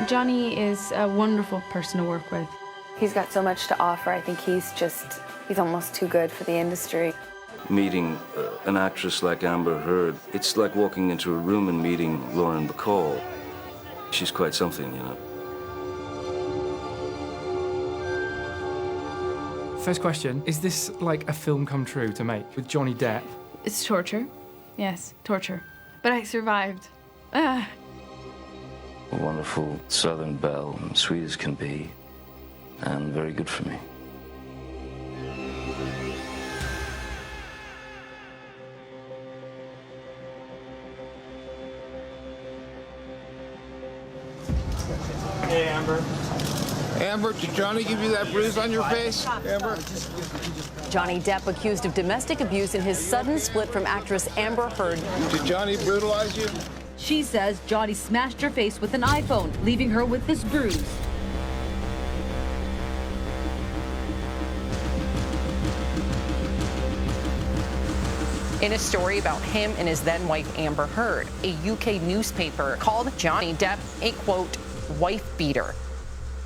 Johnny is a wonderful person to work with. He's got so much to offer. I think he's almost too good for the industry. Meeting an actress like Amber Heard, it's like walking into a room and meeting Lauren Bacall. She's quite something, you know. First question, is this like a film come true to make with Johnny Depp? It's torture. Yes, torture. But I survived. A wonderful Southern belle, sweet as can be, and very good for me. Hey, Amber. Amber, did Johnny give you that bruise on your face? Amber? Johnny Depp accused of domestic abuse in his sudden split from actress Amber Heard. Did Johnny brutalize you? She says Johnny smashed her face with an iPhone, leaving her with this bruise. In a story about him and his then-wife Amber Heard, a UK newspaper called Johnny Depp a, quote, wife beater.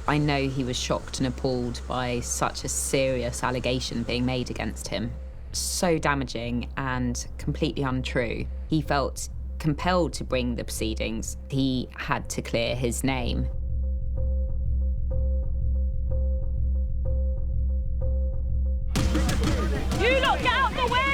I know he was shocked and appalled by such a serious allegation being made against him. So damaging and completely untrue. He felt compelled to bring the proceedings. He had to clear his name. You lot, get out the way!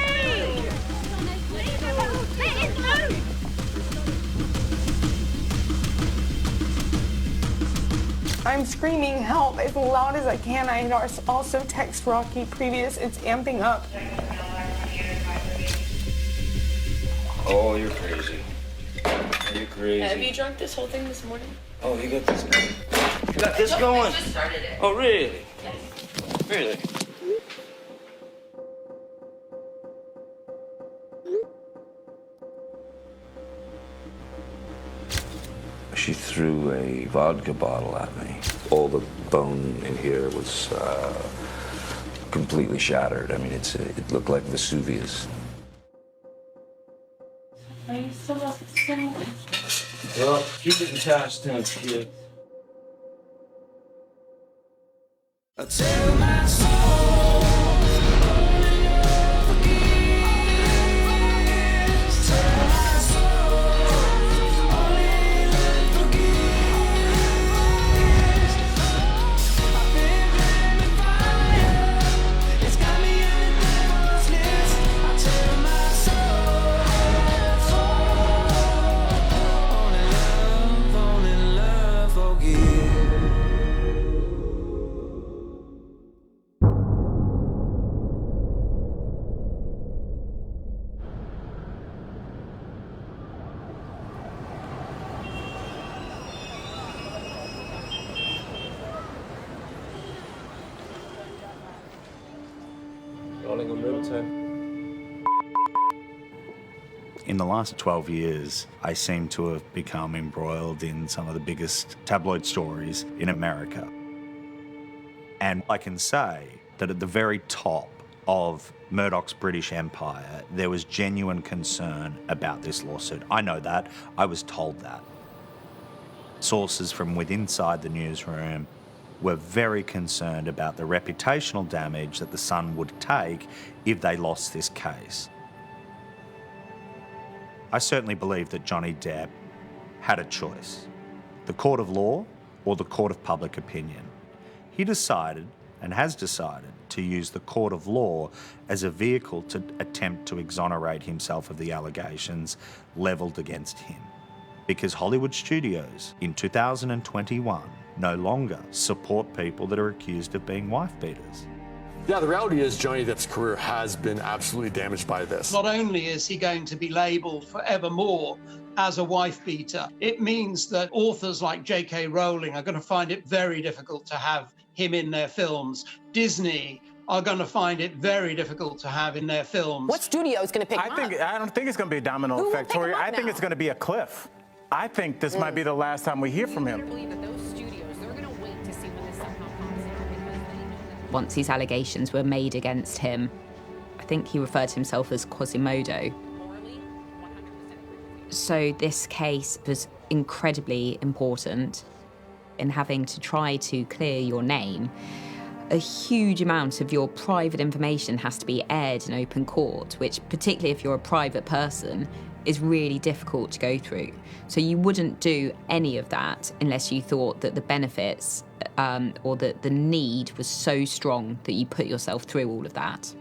I'm screaming help as loud as I can. I also text Rocky previous. It's amping up. Oh, you're crazy. You're crazy. Have you drunk this whole thing this morning? Oh, you got this going? You got this going? I just started it. Oh, really? Really? She threw a vodka bottle at me. All the bone in here was completely shattered. I mean, it looked like Vesuvius. Are you still up the same? Well, keep it attached now, kid. Tell my soul. In the last 12 years, I seem to have become embroiled in some of the biggest tabloid stories in America. And I can say that at the very top of Murdoch's British Empire, there was genuine concern about this lawsuit. I know that. I was told that. Sources from within inside the newsroom were very concerned about the reputational damage that the Sun would take if they lost this case. I certainly believe that Johnny Depp had a choice, the court of law or the court of public opinion. He decided, and has decided, to use the court of law as a vehicle to attempt to exonerate himself of the allegations levelled against him. Because Hollywood studios in 2021 no longer support people that are accused of being wife beaters. Yeah, the reality is Johnny Depp's career has been absolutely damaged by this. Not only is he going to be labelled forevermore as a wife beater, it means that authors like J.K. Rowling are going to find it very difficult to have him in their films. Disney are going to find it very difficult to have in their films. What studio is going to pick him up? I don't think it's going to be a domino effect, Tori. I think it's going to be a cliff. I think this might be the last time we hear from him. Once these allegations were made against him, I think he referred to himself as Quasimodo. So this case was incredibly important. in having to try to clear your name, a huge amount of your private information has to be aired in open court, which, particularly if you're a private person, is really difficult to go through. So you wouldn't do any of that unless you thought that the benefits or that the need was so strong that you put yourself through all of that.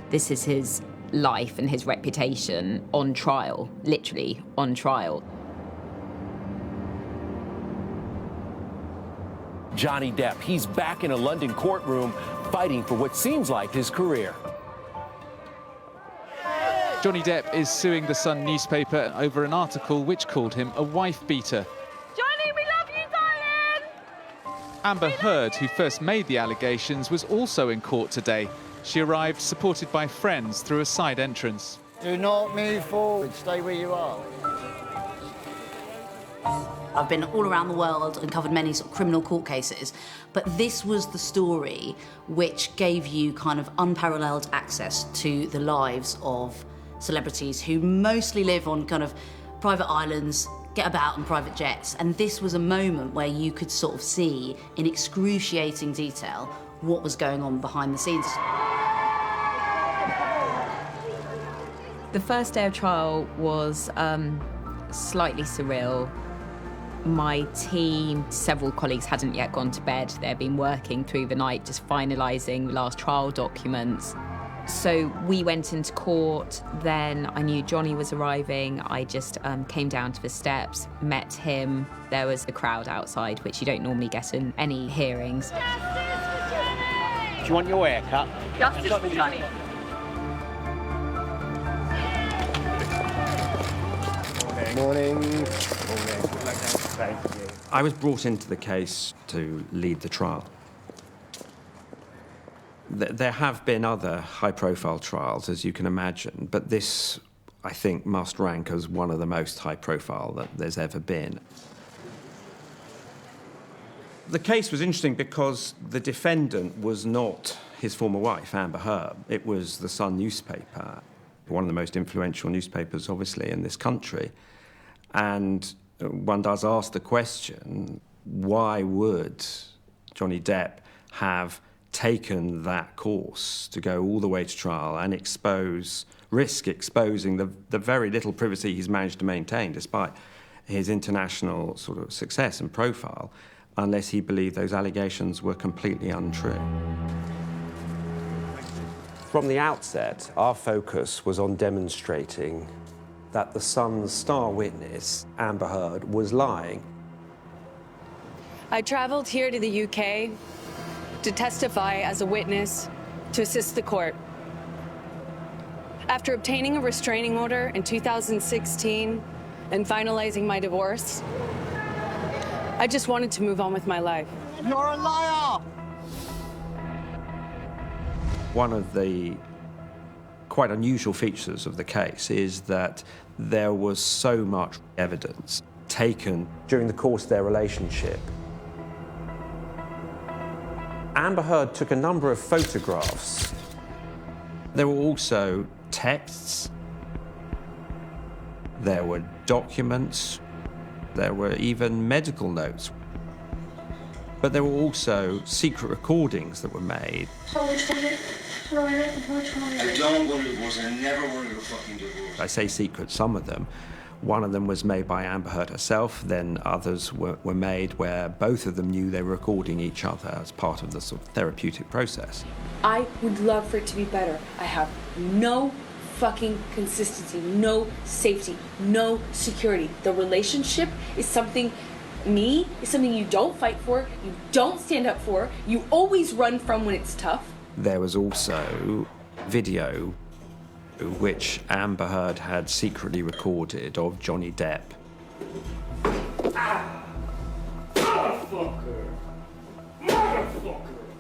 This is his life and his reputation on trial, literally on trial. Johnny Depp, he's back in a London courtroom fighting for what seems like his career. Johnny Depp is suing the Sun newspaper over an article which called him a wife-beater. Johnny, we love you, darling! Amber Heard, who first made the allegations, was also in court today. She arrived supported by friends through a side entrance. Do not move forward, stay where you are. I've been all around the world and covered many sort of criminal court cases, but this was the story which gave you kind of unparalleled access to the lives of celebrities who mostly live on kind of private islands, get about on private jets, and this was a moment where you could sort of see in excruciating detail what was going on behind the scenes. The first day of trial was slightly surreal. My team, several colleagues hadn't yet gone to bed. They'd been working through the night, just finalising last trial documents. So we went into court, then I knew Johnny was arriving. I just came down to the steps, met him. There was a crowd outside, which you don't normally get in any hearings. Do you want your hair cut? Justice for Johnny. Morning. Morning. I was brought into the case to lead the trial. There have been other high-profile trials, as you can imagine, but this, I think, must rank as one of the most high-profile that there's ever been. The case was interesting because the defendant was not his former wife, Amber Heard. It was the Sun newspaper, one of the most influential newspapers, obviously, in this country. And one does ask the question, why would Johnny Depp have taken that course to go all the way to trial and risk exposing the very little privacy he's managed to maintain, despite his international sort of success and profile, unless he believed those allegations were completely untrue? From the outset, our focus was on demonstrating that the Sun's star witness, Amber Heard, was lying. I traveled here to the UK to testify as a witness to assist the court. After obtaining a restraining order in 2016 and finalizing my divorce, I just wanted to move on with my life. You're a liar! One of the quite unusual features of the case is that there was so much evidence taken during the course of their relationship. Amber Heard took a number of photographs. There were also texts, there were documents, there were even medical notes. But there were also secret recordings that were made. I don't want a divorce. I never wanted a fucking divorce. I say secret, some of them. One of them was made by Amber Heard herself, then others were made where both of them knew they were recording each other as part of the sort of therapeutic process. I would love for it to be better. I have no fucking consistency, no safety, no security. The relationship is something you don't fight for, you don't stand up for, you always run from when it's tough. There was also video which Amber Heard had secretly recorded of Johnny Depp. Motherfucker!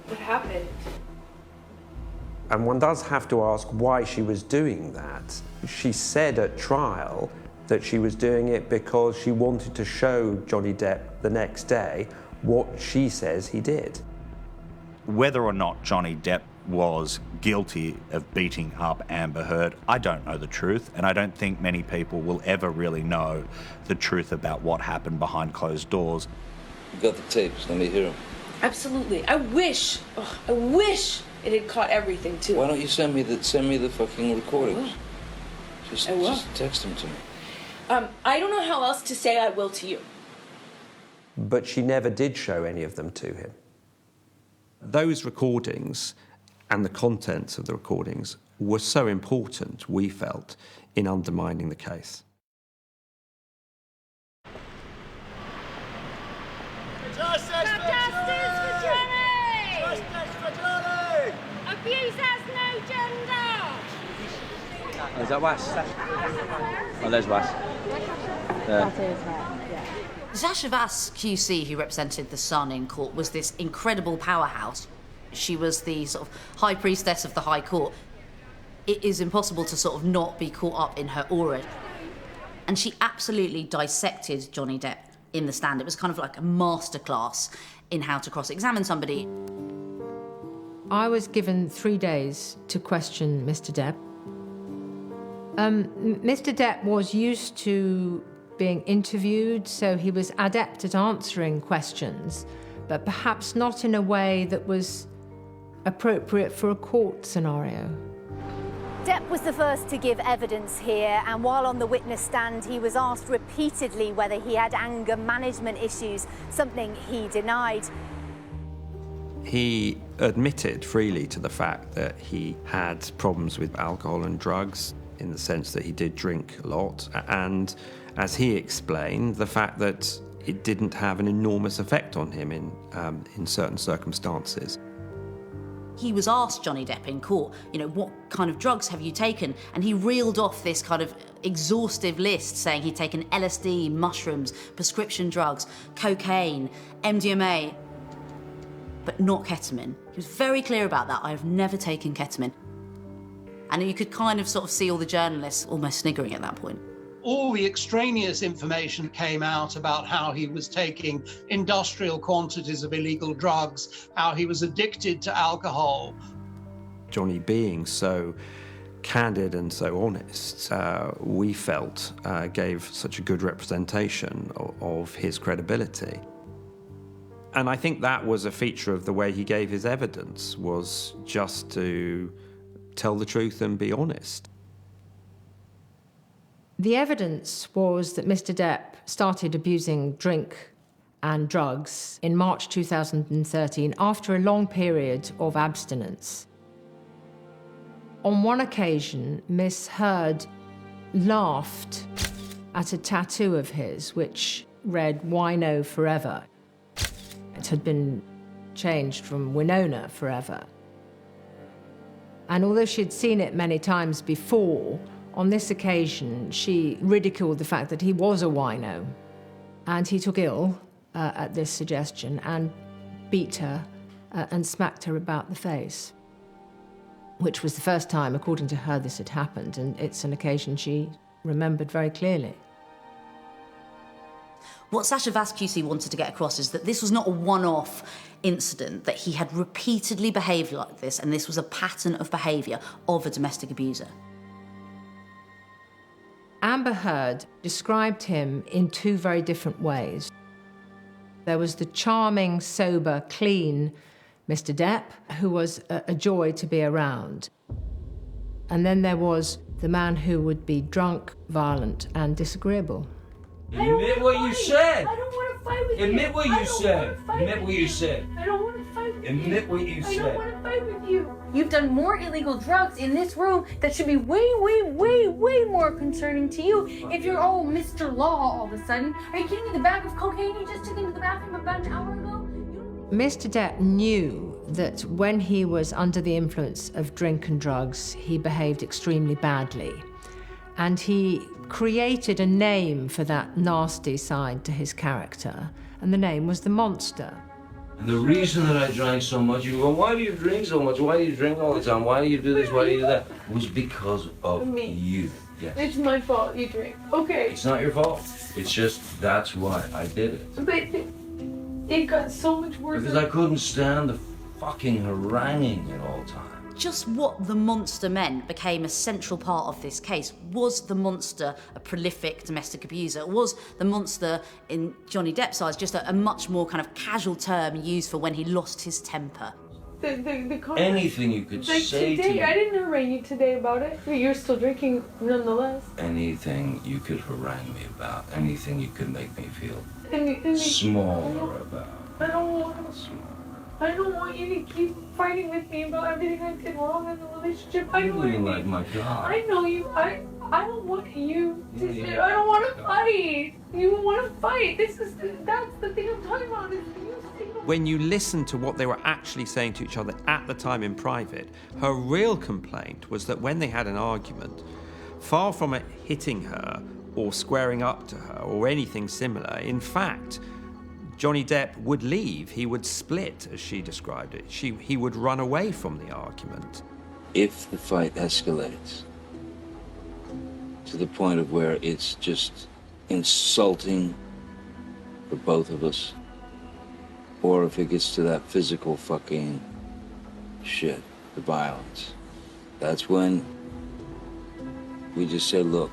What happened? And one does have to ask why she was doing that. She said at trial that she was doing it because she wanted to show Johnny Depp the next day what she says he did. Whether or not Johnny Depp was guilty of beating up Amber Heard. I don't know the truth, and I don't think many people will ever really know the truth about what happened behind closed doors. You got the tapes, let me hear them. Absolutely. I wish it had caught everything too. Why don't you send me the fucking recordings? Just text them to me. I don't know how else to say I will to you. But she never did show any of them to him. Those recordings and the contents of the recordings were so important, we felt, in undermining the case. Justice for Johnny! Justice for Johnny! Abuse has no gender! Oh, is that Was? Oh, there's Was. Sasha Vass QC, who represented the Sun in court, was this incredible powerhouse. She was the sort of high priestess of the High Court. It is impossible to sort of not be caught up in her aura. And she absolutely dissected Johnny Depp in the stand. It was kind of like a masterclass in how to cross-examine somebody. I was given 3 days to question Mr. Depp. Mr. Depp was used to being interviewed, so he was adept at answering questions, but perhaps not in a way that was appropriate for a court scenario. Depp was the first to give evidence here, and while on the witness stand, he was asked repeatedly whether he had anger management issues, something he denied. He admitted freely to the fact that he had problems with alcohol and drugs, in the sense that he did drink a lot, and as he explained, the fact that it didn't have an enormous effect on him in certain circumstances. He was asked, Johnny Depp, in court, you know, what kind of drugs have you taken? And he reeled off this kind of exhaustive list, saying he'd taken LSD, mushrooms, prescription drugs, cocaine, MDMA, but not ketamine. He was very clear about that. I have never taken ketamine. And you could kind of sort of see all the journalists almost sniggering at that point. All the extraneous information came out about how he was taking industrial quantities of illegal drugs, how he was addicted to alcohol. Johnny being so candid and so honest, we felt gave such a good representation of his credibility. And I think that was a feature of the way he gave his evidence, was just to tell the truth and be honest. The evidence was that Mr. Depp started abusing drink and drugs in March 2013 after a long period of abstinence. On one occasion, Miss Heard laughed at a tattoo of his which read "Wino Forever." It had been changed from Winona Forever. And although she'd seen it many times before, on this occasion, she ridiculed the fact that he was a wino. And he took ill at this suggestion and beat her and smacked her about the face, which was the first time, according to her, this had happened. And it's an occasion she remembered very clearly. What Sasha Vass QC wanted to get across is that this was not a one-off incident, that he had repeatedly behaved like this, and this was a pattern of behaviour of a domestic abuser. Amber Heard described him in two very different ways. There was the charming, sober, clean Mr. Depp, who was a joy to be around. And then there was the man who would be drunk, violent, and disagreeable. Admit what you said. I don't want to fight with you. Admit what you said. Admit what you said. I don't want to fight with you. Admit what you I said. don't want to fight with you. You've done more illegal drugs in this room that should be way, way, way, way more concerning to you if you're all Mr. Law all of a sudden. Are you kidding me? The bag of cocaine you just took into the bathroom about an hour ago? Mr. Depp knew that when he was under the influence of drink and drugs, he behaved extremely badly. And he created a name for that nasty side to his character, and the name was the Monster. And the reason that I drank so much, you go, why do you drink so much? Why do you drink all the time? Why do you do this? Why do you do that? Was because of Me. you. Yes. It's my fault you drink. Okay. It's not your fault. It's just, that's why I did it. But it got so much worse. Because I couldn't stand the fucking haranguing at all times. Just what the monster meant became a central part of this case. Was the monster a prolific domestic abuser? Was the monster, in Johnny Depp's eyes, just a much more kind of casual term used for when he lost his temper? Anything you could say today, to me. I didn't harangue you today about it, but you're still drinking nonetheless. Anything you could harangue me about. Anything you could make me feel Any- smaller about. I don't want you to keep fighting with me about everything I did wrong in the relationship. I know Really, like my God. I know you. I don't want you to. Yeah. I don't want to fight. You want to fight. That's the thing I'm talking about. Is you single. When you listen to what they were actually saying to each other at the time in private, her real complaint was that when they had an argument, far from it hitting her or squaring up to her or anything similar, in fact, Johnny Depp would leave. He would split, as she described it. He would run away from the argument. If the fight escalates to the point of where it's just insulting for both of us, or if it gets to that physical fucking shit, the violence, that's when we just say, look,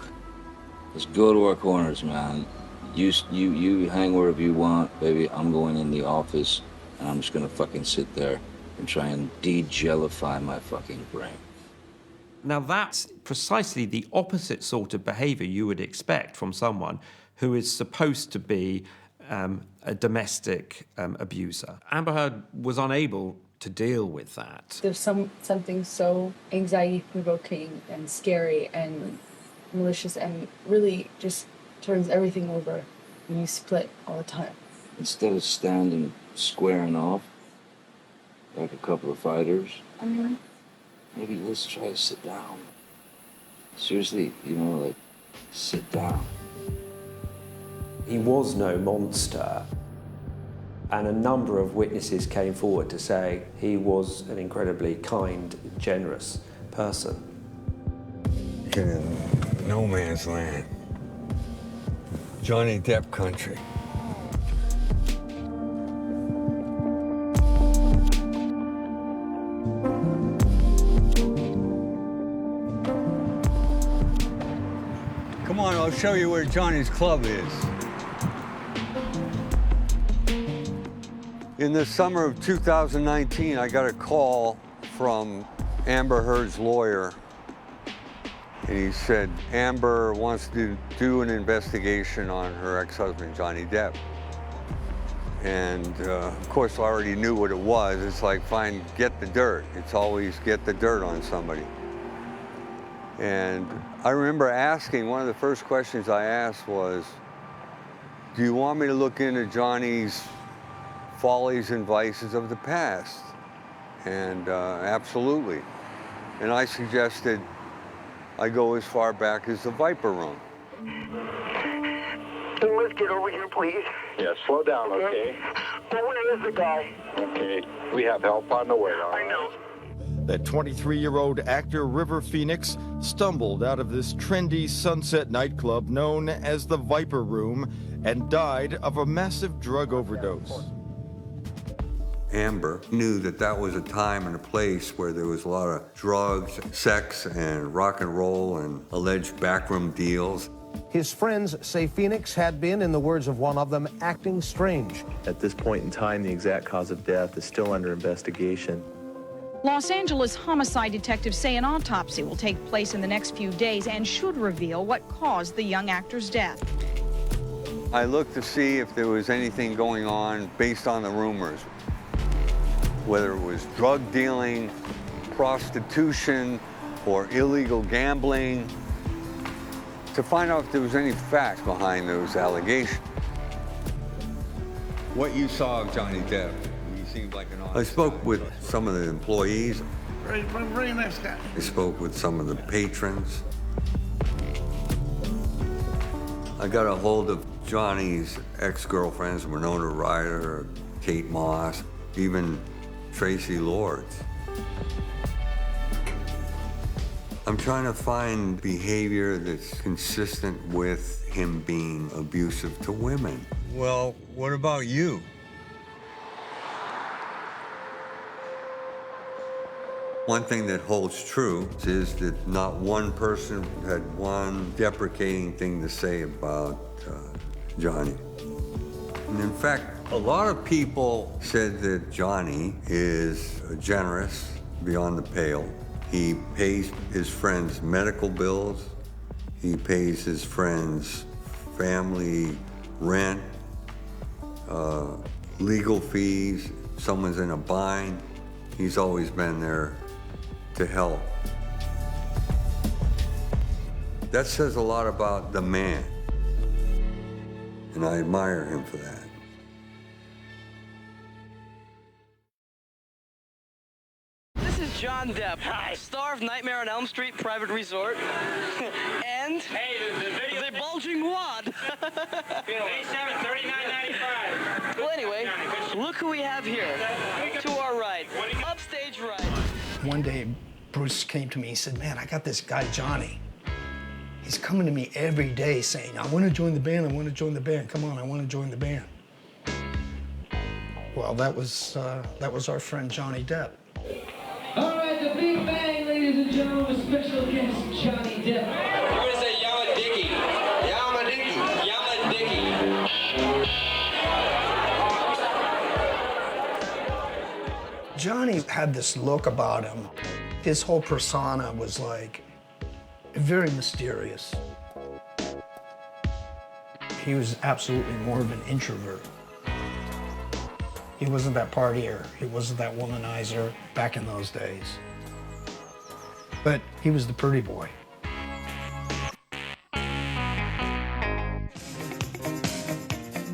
let's go to our corners, man. You hang wherever you want, baby. I'm going in the office, and I'm just gonna fucking sit there and try and de-jellify my fucking brain. Now that's precisely the opposite sort of behaviour you would expect from someone who is supposed to be a domestic abuser. Amber Heard was unable to deal with that. There's something so anxiety-provoking and scary and malicious and really just turns everything over when you split all the time. Instead of standing squaring off like a couple of fighters, maybe let's try to sit down. Seriously, like, sit down. He was no monster, and a number of witnesses came forward to say he was an incredibly kind, generous person. In no man's land. Johnny Depp country. Come on, I'll show you where Johnny's club is. In the summer of 2019, I got a call from Amber Heard's lawyer. And he said, Amber wants to do an investigation on her ex-husband, Johnny Depp. And of course, I already knew what it was. It's like, fine, get the dirt. It's always get the dirt on somebody. And I remember asking, one of the first questions I asked was, do you want me to look into Johnny's follies and vices of the past? And absolutely. And I suggested I go as far back as the Viper Room. Let's get over here, please. Yeah, slow down, okay? Well, where is the guy? Okay, we have help on the way, all right? I know. That 23-year-old actor River Phoenix stumbled out of this trendy sunset nightclub known as the Viper Room and died of a massive drug overdose. Amber knew that that was a time and a place where there was a lot of drugs, sex, and rock and roll and alleged backroom deals. His friends say Phoenix had been, in the words of one of them, acting strange. At this point in time, the exact cause of death is still under investigation. Los Angeles homicide detectives say an autopsy will take place in the next few days and should reveal what caused the young actor's death. I looked to see if there was anything going on based on the rumors, whether it was drug dealing, prostitution, or illegal gambling, to find out if there was any facts behind those allegations. What you saw of Johnny Depp, he seemed like an honest guy. I spoke with some of the employees. Very nice guy. I spoke with some of the patrons. I got a hold of Johnny's ex-girlfriends, Winona Ryder, Kate Moss, even Tracy Lords. I'm trying to find behavior that's consistent with him being abusive to women. Well, what about you? One thing that holds true is that not one person had one deprecating thing to say about Johnny. And in fact, a lot of people said that Johnny is generous beyond the pale. He pays his friends' medical bills. He pays his friends' family rent, legal fees. Someone's in a bind. He's always been there to help. That says a lot about the man, and I admire him for that. This is John Depp, star of Nightmare on Elm Street, Private Resort, and the bulging wad. Well, anyway, look who we have here. To our right, upstage right. One day, Bruce came to me, he said, man, I got this guy, Johnny. He's coming to me every day saying, I want to join the band, I want to join the band. Come on, I want to join the band. Well, that was our friend Johnny Depp. All right, the Big Bang, ladies and gentlemen, with special guest Johnny Depp. You're going to say Yama Dicky. Yama Dicky. Yama Dicky. Johnny had this look about him. His whole persona was like very mysterious. He was absolutely more of an introvert. He wasn't that partier. He wasn't that womanizer back in those days. But he was the pretty boy.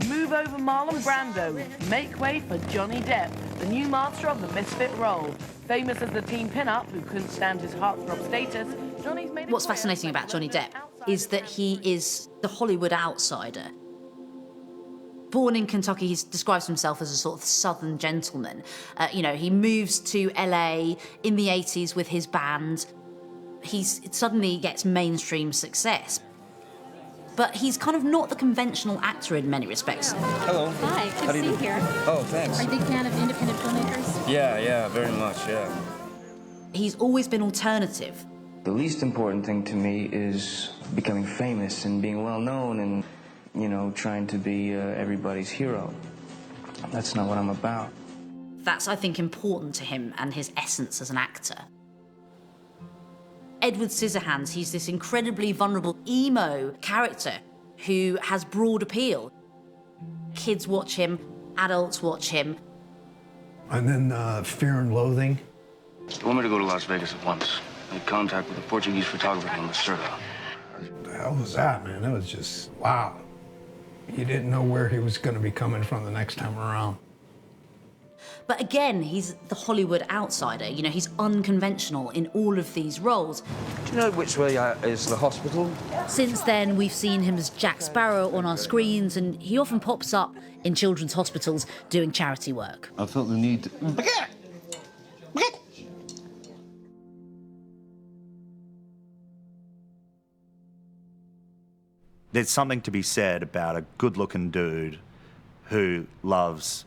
Move over Marlon Brando. Make way for Johnny Depp, the new master of the misfit role. Famous as the teen pin-up who couldn't stand his heartthrob status, Johnny's made. What's fascinating about Johnny Depp is that he is the Hollywood outsider. Born in Kentucky, he describes himself as a sort of southern gentleman. You know, he moves to LA in the 80s with his band. He suddenly gets mainstream success. But he's kind of not the conventional actor in many respects. Hello. Hi, good to see you here. Oh, thanks. Are you a big fan of independent filmmakers? Yeah, very much, yeah. He's always been alternative. The least important thing to me is becoming famous and being well known and, you know, trying to be everybody's hero. That's not what I'm about. That's, I think, important to him and his essence as an actor. Edward Scissorhands, he's this incredibly vulnerable emo character who has broad appeal. Kids watch him, adults watch him. And then Fear and Loathing. You want me to go to Las Vegas at once? Make contact with a Portuguese photographer named Lacerda. What the hell was that, man? That was just, wow. You didn't know where he was going to be coming from the next time around. But again, he's the Hollywood outsider. You know, he's unconventional in all of these roles. Do you know which way is the hospital? Since then, we've seen him as Jack Sparrow on our screens, and he often pops up in children's hospitals doing charity work. I felt the need to... There's something to be said about a good-looking dude who loves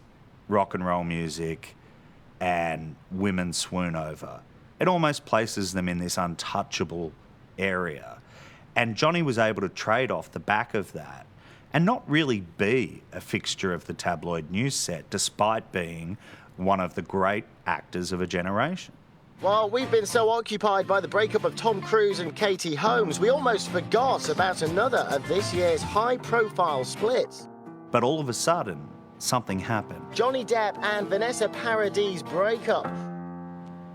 rock and roll music and women swoon over. It almost places them in this untouchable area. And Johnny was able to trade off the back of that and not really be a fixture of the tabloid news set, despite being one of the great actors of a generation. While we've been so occupied by the breakup of Tom Cruise and Katie Holmes, we almost forgot about another of this year's high-profile splits. But all of a sudden, something happened. Johnny Depp and Vanessa Paradis' breakup.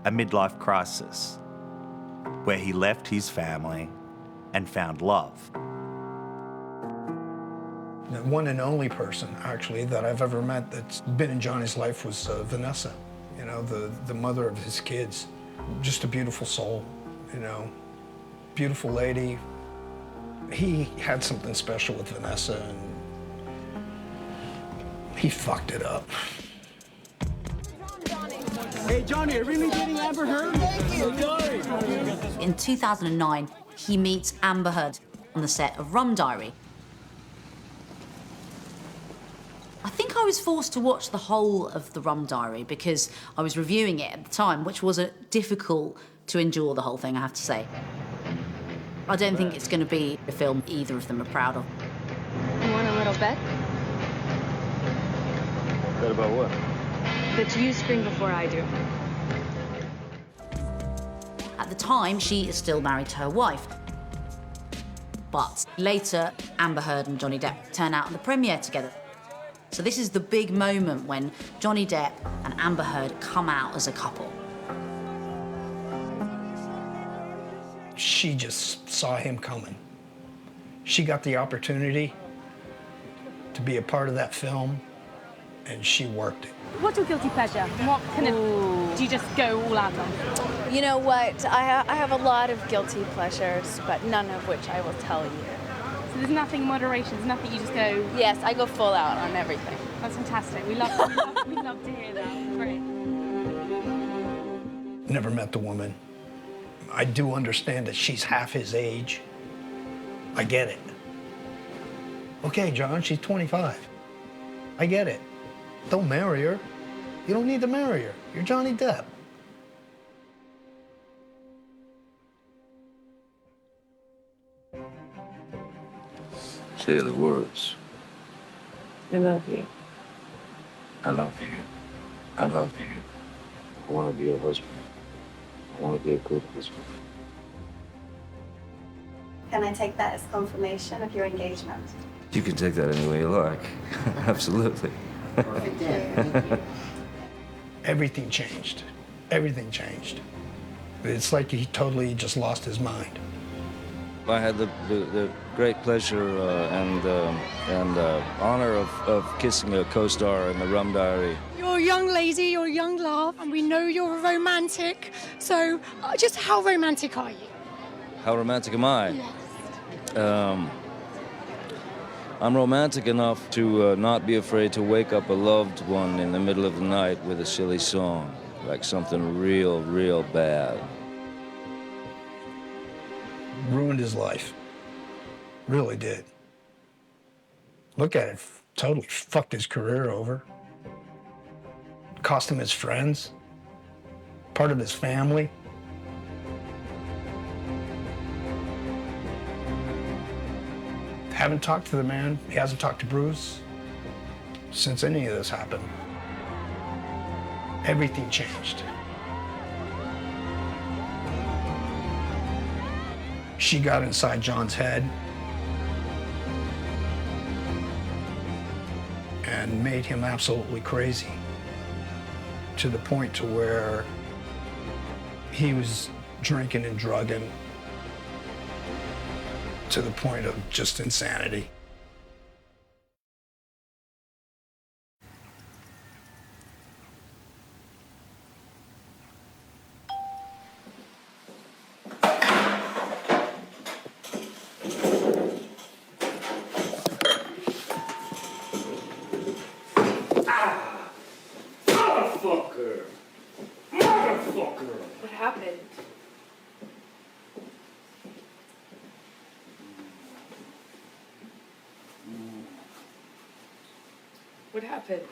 A midlife crisis, where he left his family and found love. The one and only person, actually, that I've ever met that's been in Johnny's life was Vanessa, you know, the mother of his kids. Just a beautiful soul, you know, beautiful lady. He had something special with Vanessa, and he fucked it up. Hey, Johnny, are we meeting Amber Heard? In 2009, he meets Amber Heard on the set of Rum Diary. I think I was forced to watch the whole of The Rum Diary because I was reviewing it at the time, which was difficult to endure the whole thing, I have to say. I don't think it's going to be a film either of them are proud of. You want a little bet? Bet about what? That you scream before I do. At the time, she is still married to her wife. But later, Amber Heard and Johnny Depp turn out on the premiere together. So this is the big moment when Johnny Depp and Amber Heard come out as a couple. She just saw him coming. She got the opportunity to be a part of that film, and she worked it. What's your guilty pleasure? What kind of do you just go all out on? You know what? I have a lot of guilty pleasures, but none of which I will tell you. So there's nothing in moderation, there's nothing you just go... Yes, I go full out on everything. That's fantastic. We love to hear that. Great. Never met the woman. I do understand that she's half his age. I get it. Okay, John, she's 25. I get it. Don't marry her. You don't need to marry her. You're Johnny Depp. Say the words. I love you. I love you. I love you. I want to be your husband. I want to be a good husband. Can I take that as confirmation of your engagement? You can take that any way you like. Absolutely. Everything changed. Everything changed. It's like he totally just lost his mind. I had the great pleasure and honor of kissing a co-star in The Rum Diary. You're a young lady, you're a young love, and we know you're a romantic. So, just how romantic are you? How romantic am I? Yes. I'm romantic enough to not be afraid to wake up a loved one in the middle of the night with a silly song, like something real, real bad. Ruined his life. Really did. Look at it. Totally fucked his career over. Cost him his friends. Part of his family. Haven't talked to the man. He hasn't talked to Bruce since any of this happened. Everything changed. She got inside John's head and made him absolutely crazy to the point to where he was drinking and drugging to the point of just insanity. What happened? What happened?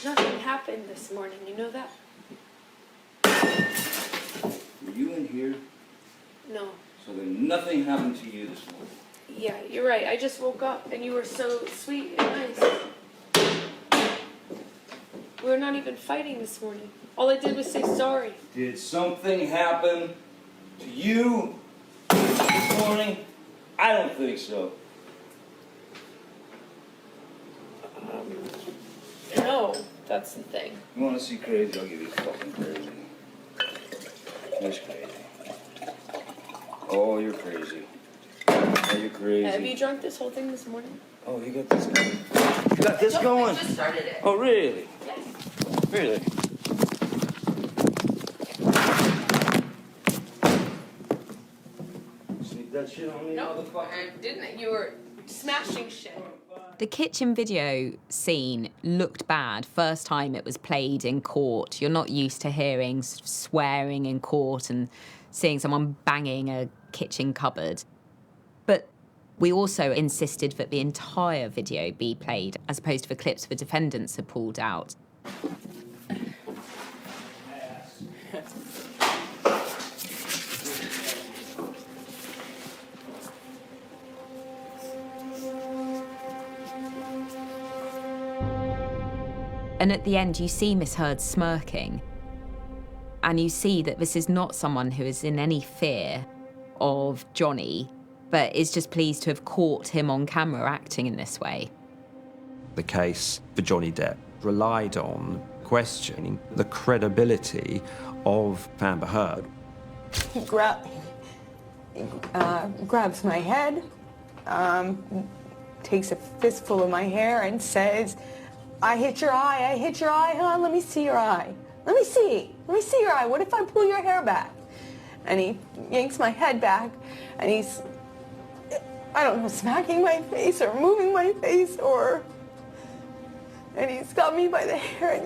Nothing happened this morning, you know that? Were you in here? No. So then nothing happened to you this morning? Yeah, you're right. I just woke up and you were so sweet and nice. We were not even fighting this morning. All I did was say sorry. Did something happen to you this morning? I don't think so. No, that's the thing. You want to see crazy? I'll give you fucking crazy. That's crazy. Oh, you're crazy. Oh, you're crazy. Have you drunk this whole thing this morning? Oh, you got this going. You got this going? I just started it. Oh, really? Yes. Really? that shit on me, motherfucker. I didn't. You were smashing shit. The kitchen video scene looked bad. First time it was played in court. You're not used to hearing swearing in court and seeing someone banging a kitchen cupboard. But we also insisted that the entire video be played, as opposed to the clips the defendants had pulled out. And at the end, you see Miss Heard smirking. And you see that this is not someone who is in any fear of Johnny, but is just pleased to have caught him on camera acting in this way. The case for Johnny Depp relied on questioning the credibility of Amber Heard. He grabs my head, takes a fistful of my hair and says, I hit your eye, huh? Let me see your eye. Let me see your eye. What if I pull your hair back? And he yanks my head back, and he's, I don't know, smacking my face or moving my face, and he's got me by the hair,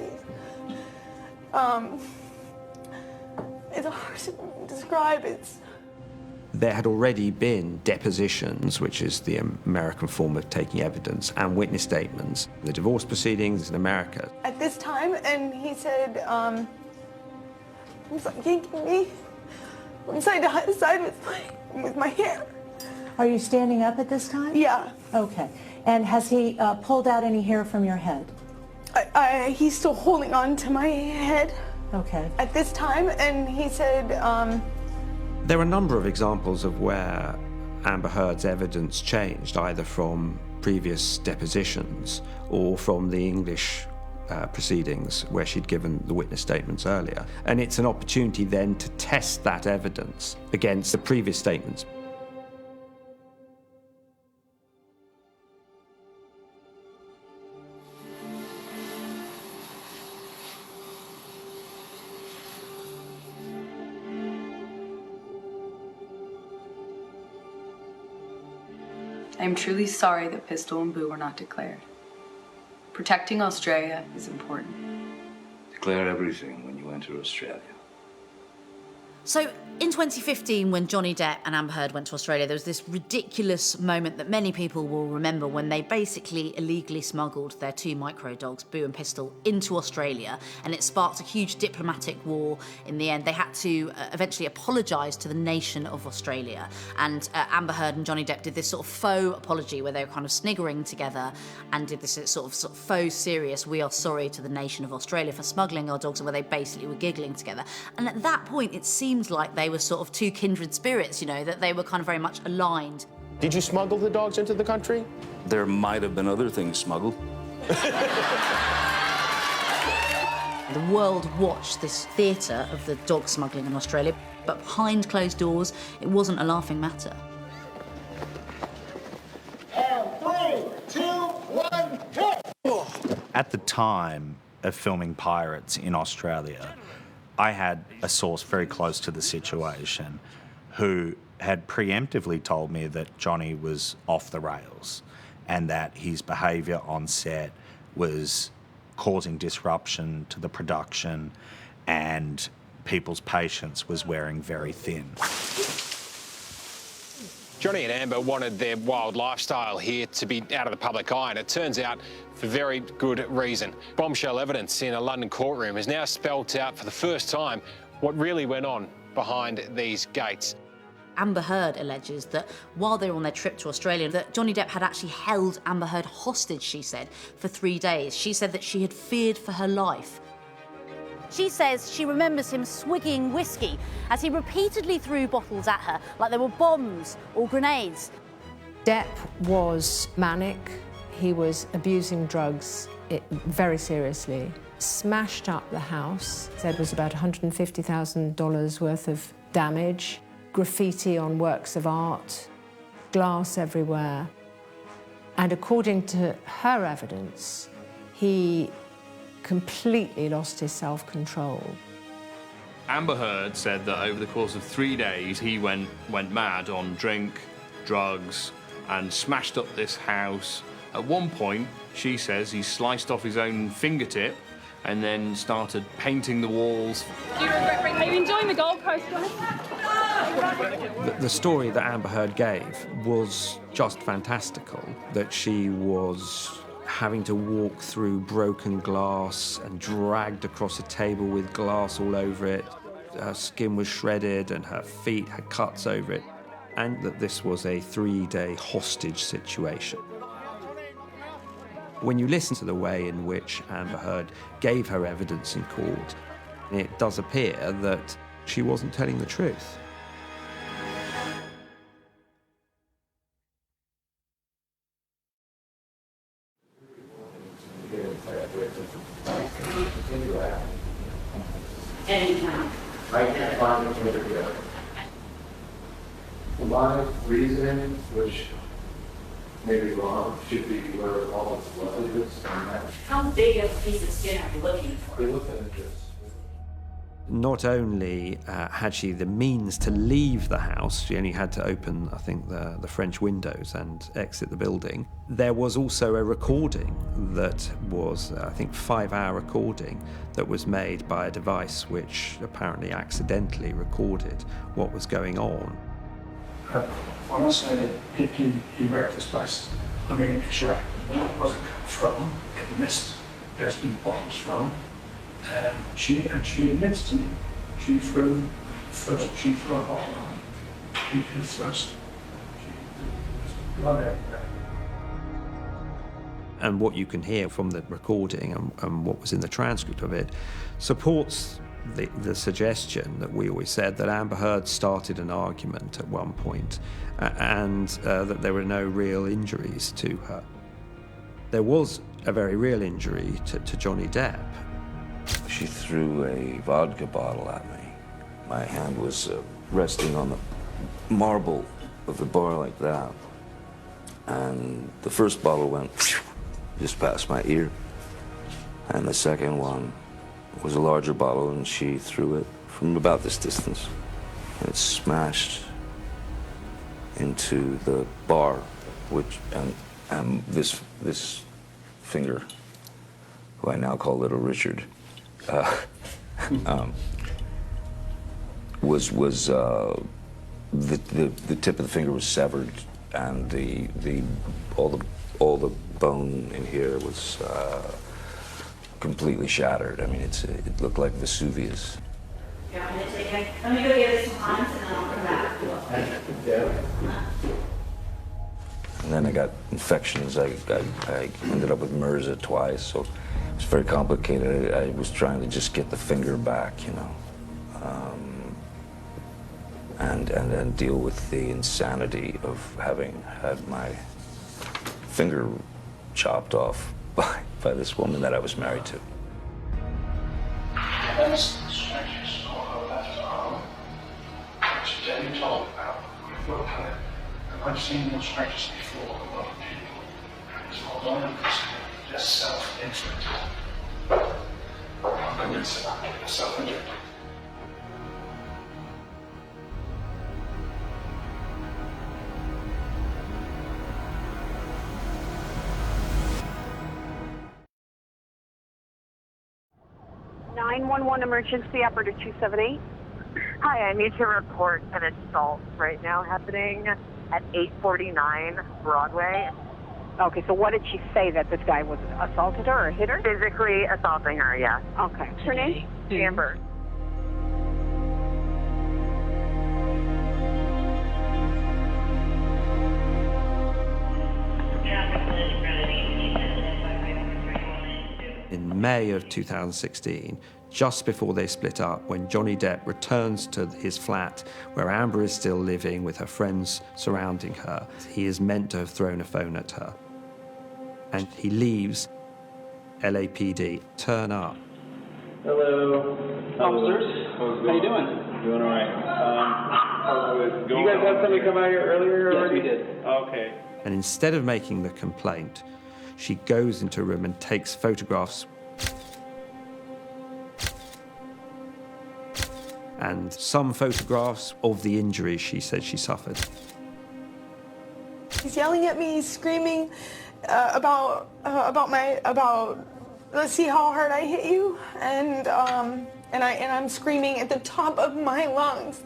and it's hard to describe. There had already been depositions, which is the American form of taking evidence, and witness statements. The divorce proceedings in America. At this time, and he said, he's like yanking me from side to side with my hair. Are you standing up at this time? Yeah. Okay. And has he pulled out any hair from your head? He's still holding on to my head. Okay. At this time, and he said, There are a number of examples of where Amber Heard's evidence changed, either from previous depositions or from the English proceedings where she'd given the witness statements earlier. And it's an opportunity then to test that evidence against the previous statements. I am truly sorry that Pistol and Boo were not declared. Protecting Australia is important. Declare everything when you enter Australia. So in 2015, when Johnny Depp and Amber Heard went to Australia, there was this ridiculous moment that many people will remember when they basically illegally smuggled their two micro dogs, Boo and Pistol, into Australia, and it sparked a huge diplomatic war. In the end, they had to eventually apologise to the nation of Australia, and Amber Heard and Johnny Depp did this sort of faux apology where they were kind of sniggering together and did this sort of faux serious, we are sorry to the nation of Australia for smuggling our dogs, and where they basically were giggling together. And at that point, it seemed like they were sort of two kindred spirits, you know, that they were kind of very much aligned. Did you smuggle the dogs into the country? There might have been other things smuggled. The world watched this theatre of the dog smuggling in Australia, but behind closed doors, it wasn't a laughing matter. 3, 2, 1, hit! At the time of filming Pirates in Australia, I had a source very close to the situation who had preemptively told me that Johnny was off the rails and that his behaviour on set was causing disruption to the production and people's patience was wearing very thin. Johnny and Amber wanted their wild lifestyle here to be out of the public eye, and it turns out for very good reason. Bombshell evidence in a London courtroom has now spelled out for the first time what really went on behind these gates. Amber Heard alleges that while they were on their trip to Australia, that Johnny Depp had actually held Amber Heard hostage, she said, for 3 days. She said that she had feared for her life. She says she remembers him swigging whiskey as he repeatedly threw bottles at her like they were bombs or grenades. Depp was manic. He was abusing drugs very seriously. Smashed up the house. Said was about $150,000 worth of damage. Graffiti on works of art. Glass everywhere. And according to her evidence, he completely lost his self-control. Amber Heard said that over the course of 3 days, he went mad on drink, drugs, and smashed up this house. At one point, she says he sliced off his own fingertip and then started painting the walls. Do you regret bringing? Are you enjoying the Gold Coast, Johnny? The story that Amber Heard gave was just fantastical, that she was having to walk through broken glass and dragged across a table with glass all over it. Her skin was shredded and her feet had cuts over it, and that this was a 3-day hostage situation. When you listen to the way in which Amber Heard gave her evidence in court, it does appear that she wasn't telling the truth. Anytime. I can't find it here. My reasoning, which may be wrong, should be where all the blood is. How big a piece of skin are you looking for? We looked at this. Not only had she the means to leave the house, she only had to open, I think, the French windows and exit the building. There was also a recording that was, I think, 5-hour recording that was made by a device which apparently accidentally recorded what was going on. Honestly, he wrecked this place. I mean, sure, it wasn't from, it missed, there's been bombs from. She admits to me, she threw a ball on. She did first. Blood everywhere. And what you can hear from the recording and what was in the transcript of it supports the suggestion that we always said, that Amber Heard started an argument at one point and that there were no real injuries to her. There was a very real injury to Johnny Depp. She threw a vodka bottle at me. My hand was resting on the marble of the bar like that. And the first bottle went just past my ear. And the second one was a larger bottle, and she threw it from about this distance. And it smashed into the bar, which, and this finger, who I now call Little Richard, was the tip of the finger was severed, and all the bone in here was completely shattered. I mean, it looked like Vesuvius. Yeah, I'm gonna take it. Let me go get some hands and then I'll come back. And then I got infections. I ended up with MRSA twice, so it was very complicated. I was trying to just get the finger back, you know, and deal with the insanity of having had my finger chopped off by this woman that I was married to. That's the strangest photo that's which Jenny told about. We've looked at it, and I've seen those strangers before with other people. It's not only just self-inflicted. I'm convinced that it's self-inflicted. Emergency operator 278. Hi, I need to report an assault right now happening at 849 Broadway. Okay, so what did she say, that this guy was assaulted her or hit her? Physically assaulting her, yes. Okay. What's her name? Amber. In May of 2016, just before they split up, when Johnny Depp returns to his flat where Amber is still living with her friends surrounding her, he is meant to have thrown a phone at her. And he leaves. LAPD turn up. Hello. Officers. How you doing? Doing all right. You guys had somebody come out here earlier already? Yes, we did. Okay. And instead of making the complaint, she goes into a room and takes photographs and some photographs of the injuries she said she suffered. He's yelling at me, he's screaming about let's see how hard I hit you, and I'm screaming at the top of my lungs.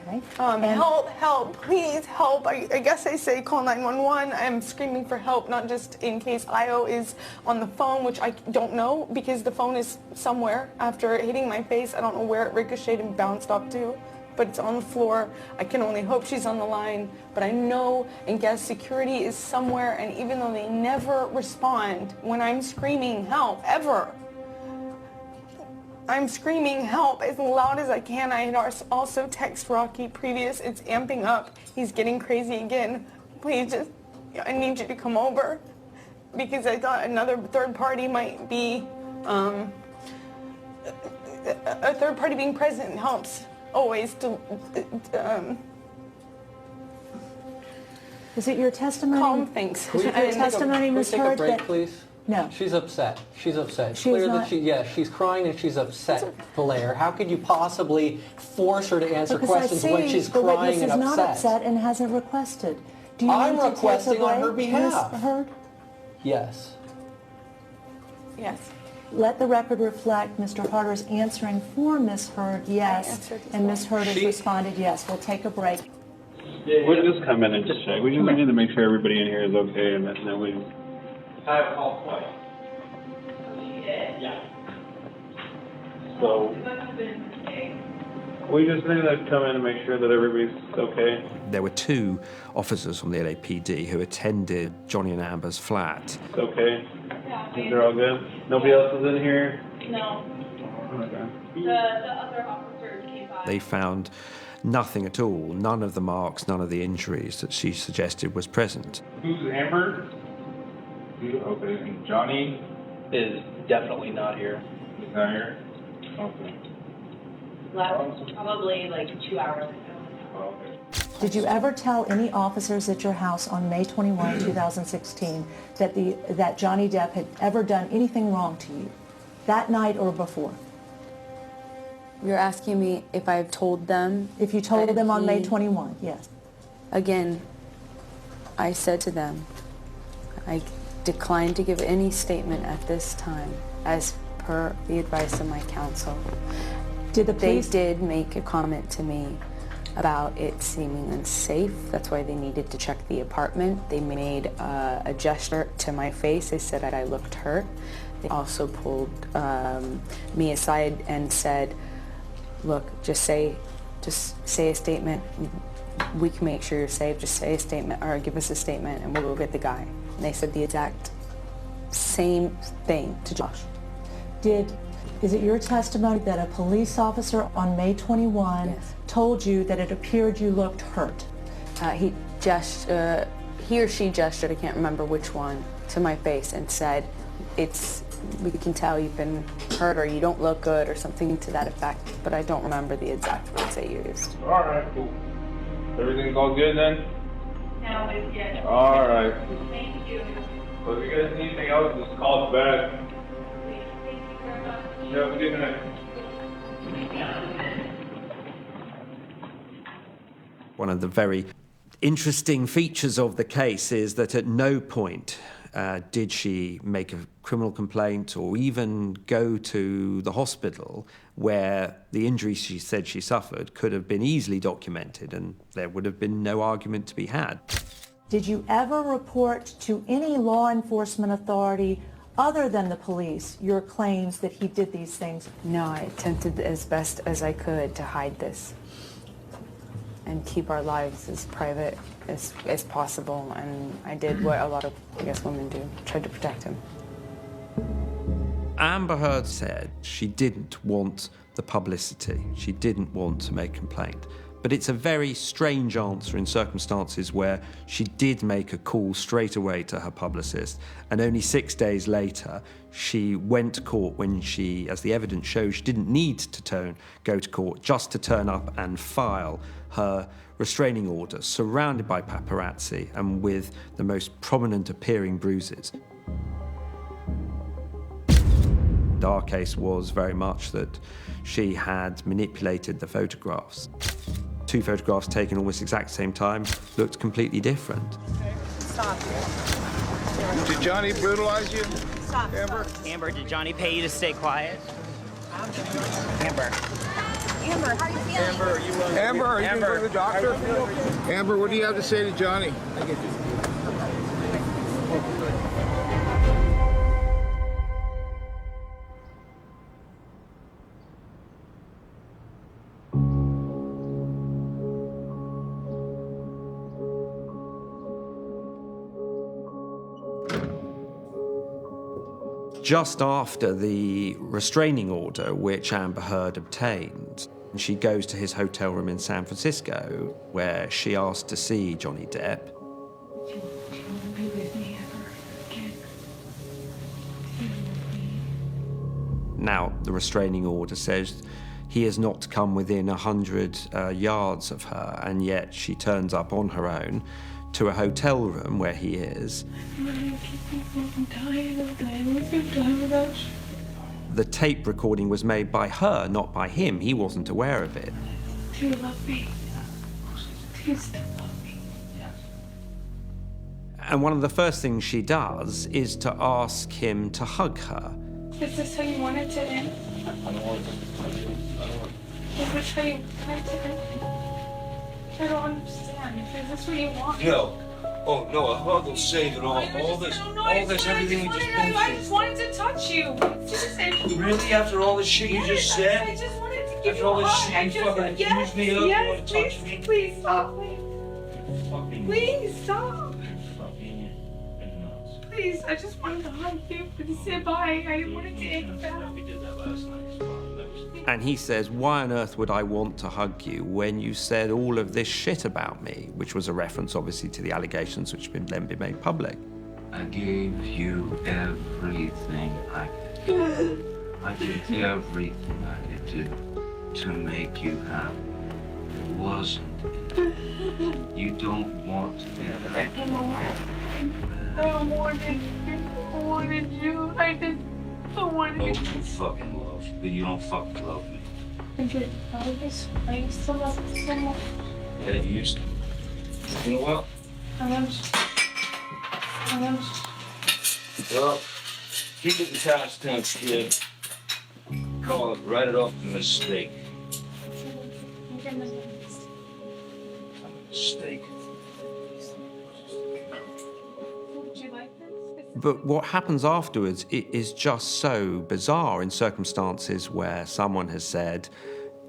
Okay. Help, please help. I guess I say call 911. I'm screaming for help, not just in case Io is on the phone, which I don't know because the phone is somewhere after hitting my face. I don't know where it ricocheted and bounced off to, but it's on the floor. I can only hope she's on the line, but I know and guess security is somewhere, and even though they never respond when I'm screaming help, ever, I'm screaming help as loud as I can. I had also text Rocky previous. It's amping up. He's getting crazy again. Please just, I need you to come over because I thought another third party might be, a third party being present helps always to, Is it your testimony? Calm things. Is it your testimony, Ms. Can we take a Heard, break, that... please? No. She's upset. She's upset. It's She's clear not... that she's crying and she's upset, Blair. How could you possibly force her to answer because questions when she's crying and upset? The witness is not upset and hasn't requested. Do you I'm need to requesting take a break, on her behalf. Ms. Heard? Yes. Yes. Let the record reflect Mr. Harder's answering for Ms. Heard, yes, and Ms. Heard has responded yes. We'll take a break. We'll just come in and just check. We just need to make sure everybody in here is okay, and then we... I have called twice. Yeah. So... we just need to come in and make sure that everybody's okay. There were 2 officers from the LAPD who attended Johnny and Amber's flat. It's okay? They're all good? Nobody else is in here? No. Okay. The other officers came by. They found nothing at all, none of the marks, none of the injuries that she suggested was present. Who's Amber? Okay, and Johnny? Is definitely not here. He's not here? Okay. Last probably like 2 hours ago. Oh, okay. Did you ever tell any officers at your house on May 21, 2016, that Johnny Depp had ever done anything wrong to you, that night or before? You're asking me if I've told them? If you told them on May 21, yes. Again, I said to them, I decline to give any statement at this time, as per the advice of my counsel. They did make a comment to me about it seeming unsafe. That's why they needed to check the apartment. They made a gesture to my face. They said that I looked hurt. They also pulled me aside and said, look, just say a statement. We can make sure you're safe. Just say a statement or give us a statement and we'll go get the guy. And they said the exact same thing to Josh. Is it your testimony that a police officer on May 21 told you that it appeared you looked hurt? He or she gestured, I can't remember which one, to my face and said, we can tell you've been hurt or you don't look good or something to that effect, but I don't remember the exact words they used. All right, cool. Everything's all good then? No, it's good. All right. Thank you. So if you guys need anything else, just call us back. Thank you very much. Yeah, have a good night. One of the very interesting features of the case is that at no point did she make a criminal complaint or even go to the hospital where the injuries she said she suffered could have been easily documented and there would have been no argument to be had. Did you ever report to any law enforcement authority other than the police your claims that he did these things? No, I attempted as best as I could to hide this and keep our lives as private as possible, and I did what a lot of, I guess, women do, tried to protect him. Amber Heard said she didn't want the publicity. She didn't want to make a complaint. But it's a very strange answer in circumstances where she did make a call straight away to her publicist, and only 6 days later she went to court when she, as the evidence shows, she didn't need to go to court, just to turn up and file her restraining order, surrounded by paparazzi and with the most prominent appearing bruises. our case was very much that she had manipulated the photographs. 2 photographs taken almost exact same time looked completely different. Stop. Did Johnny brutalize you? Stop. Amber? Amber, did Johnny pay you to stay quiet? Amber. Amber, how are you feeling? Amber, are you going to go to the doctor? Amber, what do you have to say to Johnny? Just after the restraining order which Amber Heard obtained, she goes to his hotel room in San Francisco where she asked to see Johnny Depp. Now, the restraining order says he is not to come within 100 yards of her, and yet she turns up on her own to a hotel room where he is. The tape recording was made by her, not by him. He wasn't aware of it. Do you love me? Do you still love me? And one of the first things she does is to ask him to hug her. Is this how you want it to end? I don't want to touch you. Is this how you want it to end? I don't understand. Is this what you want? No. Oh, no, a hug will save it all. All this, everything we just been I just wanted to touch you. through. Really? After all the shit you just said? I just wanted to give After you all a this hug. shit you fucking accused me of? You want to touch me? Please stop. Please stop. Please, I just wanted to hug you and say bye. I didn't want it to end bad. We did that last night. And he says, why on earth would I want to hug you when you said all of this shit about me? Which was a reference, obviously, to the allegations which have then been made public. I gave you everything I could. I did everything I could do to make you happy. It wasn't. You don't want to be happy. I wanted you. I did. I wanted you. Oh, you fucking love, but you don't fucking love me. I used to love you so much. Yeah, you used to. You know what? I love you. Well, keep it in past tense, kid. Call it, write it off as a mistake. A mistake. Would you like this? But what happens afterwards is just so bizarre in circumstances where someone has said,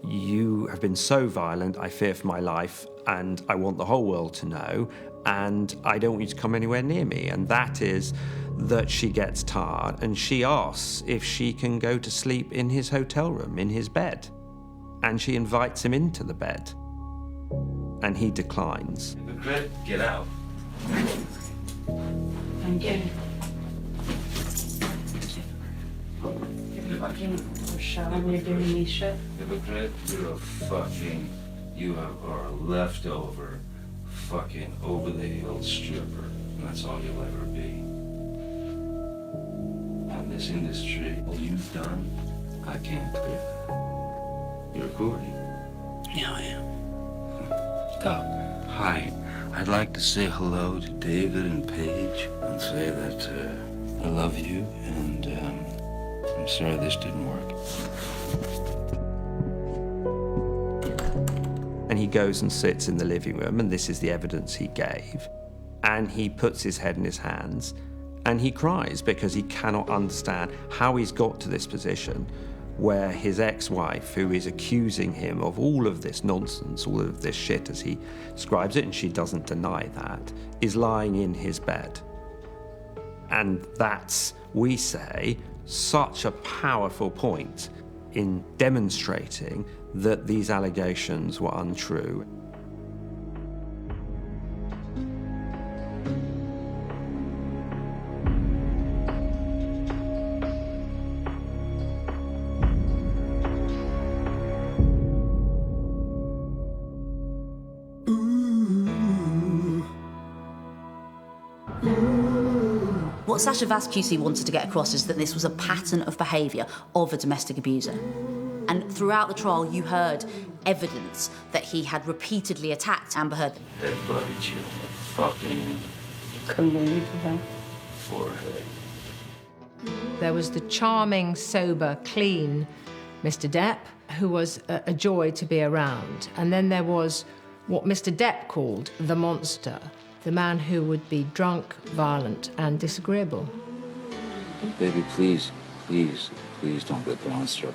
you have been so violent, I fear for my life, and I want the whole world to know, and I don't want you to come anywhere near me. And that is that she gets tired and she asks if she can go to sleep in his hotel room, in his bed. And she invites him into the bed. And he declines. Hypocrite, get out. I'm getting. You're fucking shoving, you're giving me shit. Hypocrite, you're a fucking, you are a leftover, fucking over-the-hill stripper. And that's all you'll ever be. In this industry, all you've done, I can't clear that. You're recording. Yeah, I am. Hi, I'd like to say hello to David and Paige and say that I love you and I'm sorry this didn't work. And he goes and sits in the living room, and this is the evidence he gave. And he puts his head in his hands and he cries because he cannot understand how he's got to this position where his ex-wife, who is accusing him of all of this nonsense, all of this shit as he describes it, and she doesn't deny that, is lying in his bed. And that's, we say, such a powerful point in demonstrating that these allegations were untrue. What Sasha Vaz QC wanted to get across is that this was a pattern of behaviour of a domestic abuser. And throughout the trial, you heard evidence that he had repeatedly attacked Amber Heard. That bloody chill, fucking forehead. There was the charming, sober, clean Mr. Depp, who was a joy to be around. And then there was what Mr. Depp called the monster, the man who would be drunk, violent, and disagreeable. Baby, please, please, please don't get the monster.